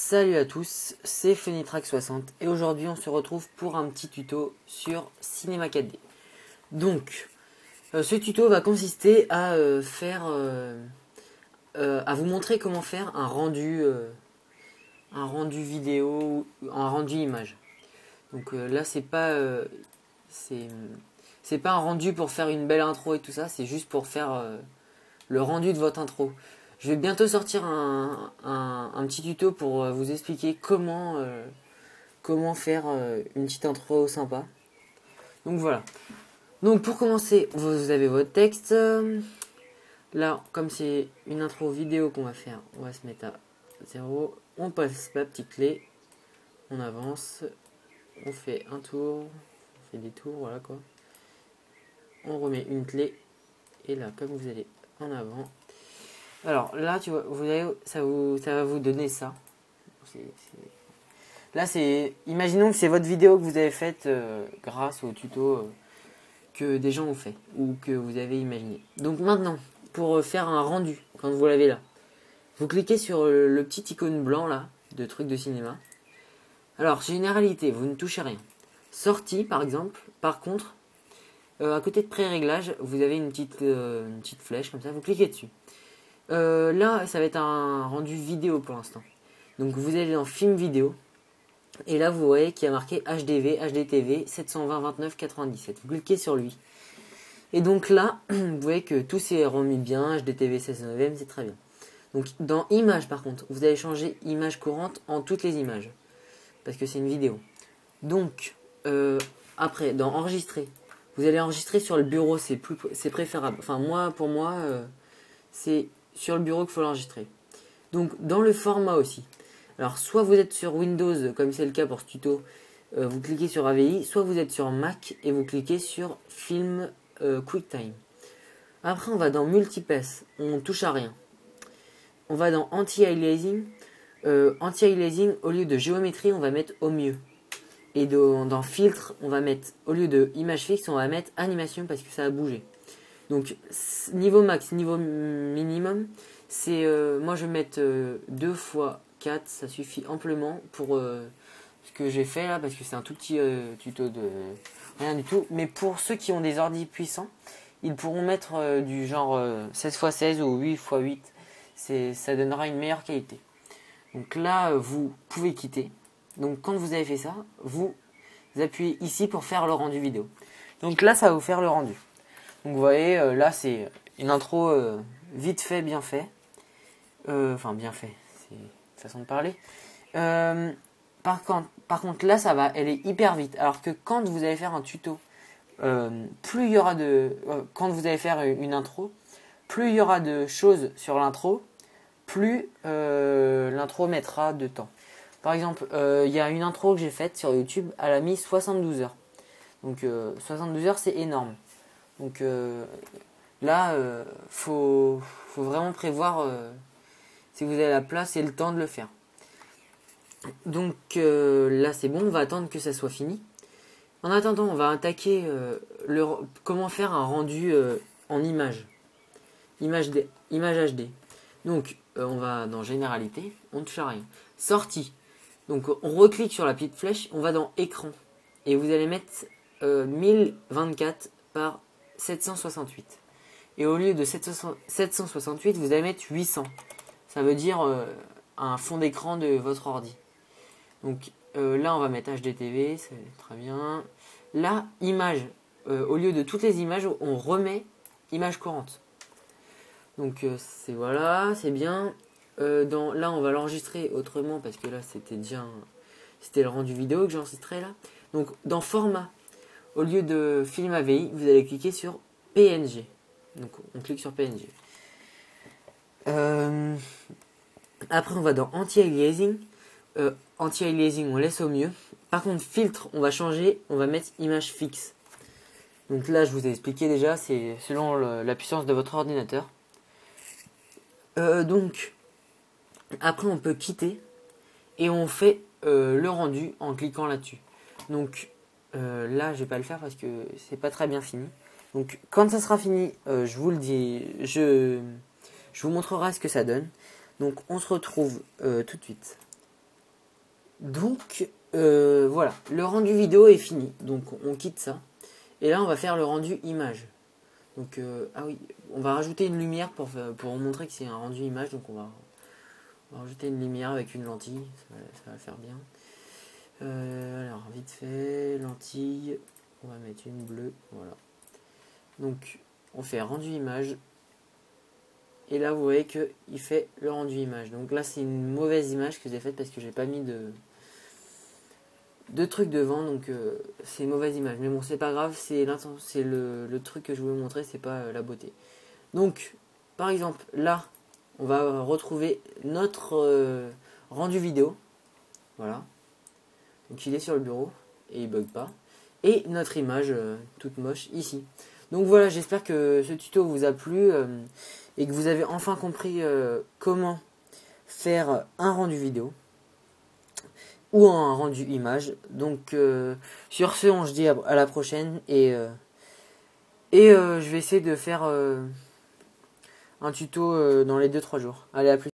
Salut à tous, c'est Fenitrack60 et aujourd'hui on se retrouve pour un petit tuto sur Cinema 4D. Donc, ce tuto va consister à à vous montrer comment faire un rendu vidéo, un rendu image. Donc là c'est pas un rendu pour faire une belle intro et tout ça, c'est juste pour faire le rendu de votre intro. Je vais bientôt sortir un petit tuto pour vous expliquer comment faire une petite intro sympa. Donc voilà. Donc pour commencer, vous avez votre texte. Là, comme c'est une intro vidéo qu'on va faire, on va se mettre à 0. On passe la petite clé. On avance. On fait un tour. On fait des tours, voilà quoi. On remet une clé. Et là, comme vous allez en avant. Alors là, tu vois, ça va vous donner ça. Là, imaginons que c'est votre vidéo que vous avez faite grâce au tuto que des gens ont fait ou que vous avez imaginé. Donc maintenant, pour faire un rendu, quand vous l'avez là, vous cliquez sur le petit icône blanc là, de truc de cinéma. Alors, généralité, vous ne touchez rien. Sortie, par exemple. Par contre, à côté de pré-réglage, vous avez une petite flèche comme ça, vous cliquez dessus. Là, ça va être un rendu vidéo pour l'instant. Donc vous allez dans film vidéo. Et là, vous voyez qu'il y a marqué HDV, HDTV 720-29-97. Vous cliquez sur lui. Et donc là, vous voyez que tout s'est remis bien. HDTV 16 c'est très bien. Donc dans image par contre, vous allez changer image courante en toutes les images. Parce que c'est une vidéo. Donc, après, dans enregistrer. Vous allez enregistrer sur le bureau, c'est préférable. Enfin, pour moi, c'est sur le bureau qu'il faut l'enregistrer. Donc dans le format aussi. Alors soit vous êtes sur Windows, comme c'est le cas pour ce tuto, vous cliquez sur AVI, soit vous êtes sur Mac et vous cliquez sur Film QuickTime. Après on va dans Multipass, on touche à rien. On va dans Anti-Aliasing. Anti-Aliasing, au lieu de géométrie, on va mettre au mieux. Et dans Filtre, on va mettre, au lieu de image fixe, on va mettre animation parce que ça a bougé. Donc niveau max, niveau minimum, c'est moi je vais mettre 2 x 4, ça suffit amplement pour ce que j'ai fait là, parce que c'est un tout petit tuto de rien du tout. Mais pour ceux qui ont des ordi puissants, ils pourront mettre du genre 16 x 16 ou 8 x 8, ça donnera une meilleure qualité. Donc là, vous pouvez quitter. Donc quand vous avez fait ça, vous appuyez ici pour faire le rendu vidéo. Donc là, ça va vous faire le rendu. Donc vous voyez, là c'est une intro vite fait, bien fait. Enfin bien fait, c'est une façon de parler. Par contre là elle est hyper vite. Alors que quand vous allez faire un tuto, plus il y aura quand vous allez faire une intro, plus il y aura de choses sur l'intro, plus l'intro mettra de temps. Par exemple, il y a une intro que j'ai faite sur YouTube, elle a mis 72 heures. Donc 72 heures c'est énorme. Donc là, faut vraiment prévoir si vous avez la place et le temps de le faire. Donc là, c'est bon, on va attendre que ça soit fini. En attendant, on va attaquer comment faire un rendu en image. Image HD. Donc, on va dans Généralité, on ne touche à rien. Sortie. Donc, on reclique sur la petite flèche, on va dans Écran. Et vous allez mettre 1024 par 768. Et au lieu de 768, vous allez mettre 800. Ça veut dire un fond d'écran de votre ordi. Donc là, on va mettre HDTV, c'est très bien. Là, image. Au lieu de toutes les images, on remet image courante. Donc voilà, c'est bien. Là, on va l'enregistrer autrement parce que là, c'était le rendu vidéo que j'enregistrais là. Donc dans format. Au lieu de film AVI, vous allez cliquer sur PNG. Donc on clique sur PNG. Après on va dans Anti-Aliasing. Anti-Aliasing on laisse au mieux. Par contre filtre on va changer, on va mettre image fixe. Donc là je vous ai expliqué déjà, c'est selon la puissance de votre ordinateur. Donc après on peut quitter et on fait le rendu en cliquant là-dessus. Donc là je vais pas le faire parce que c'est pas très bien fini. Donc quand ça sera fini, je vous le dis, je vous montrerai ce que ça donne. Donc on se retrouve tout de suite. Donc voilà, le rendu vidéo est fini. Donc on quitte ça. Et là on va faire le rendu image. Donc ah oui, on va rajouter une lumière pour montrer que c'est un rendu image. Donc on va rajouter une lumière avec une lentille. Ça va le faire bien. Alors vite fait, lentille. On va mettre une bleue. Voilà. Donc on fait rendu image. Et là vous voyez qu'il fait le rendu image. Donc là c'est une mauvaise image que j'ai faite parce que j'ai pas mis de trucs devant, donc c'est une mauvaise image. Mais bon c'est pas grave, c'est le truc que je voulais vous montrer, c'est pas la beauté. Donc par exemple là on va retrouver notre rendu vidéo. Voilà. Donc il est sur le bureau et il bug pas. Et notre image toute moche ici. Donc voilà, j'espère que ce tuto vous a plu et que vous avez enfin compris comment faire un rendu vidéo ou un rendu image. Donc sur ce, on se dit à la prochaine et je vais essayer de faire un tuto dans les 2-3 jours. Allez, à plus.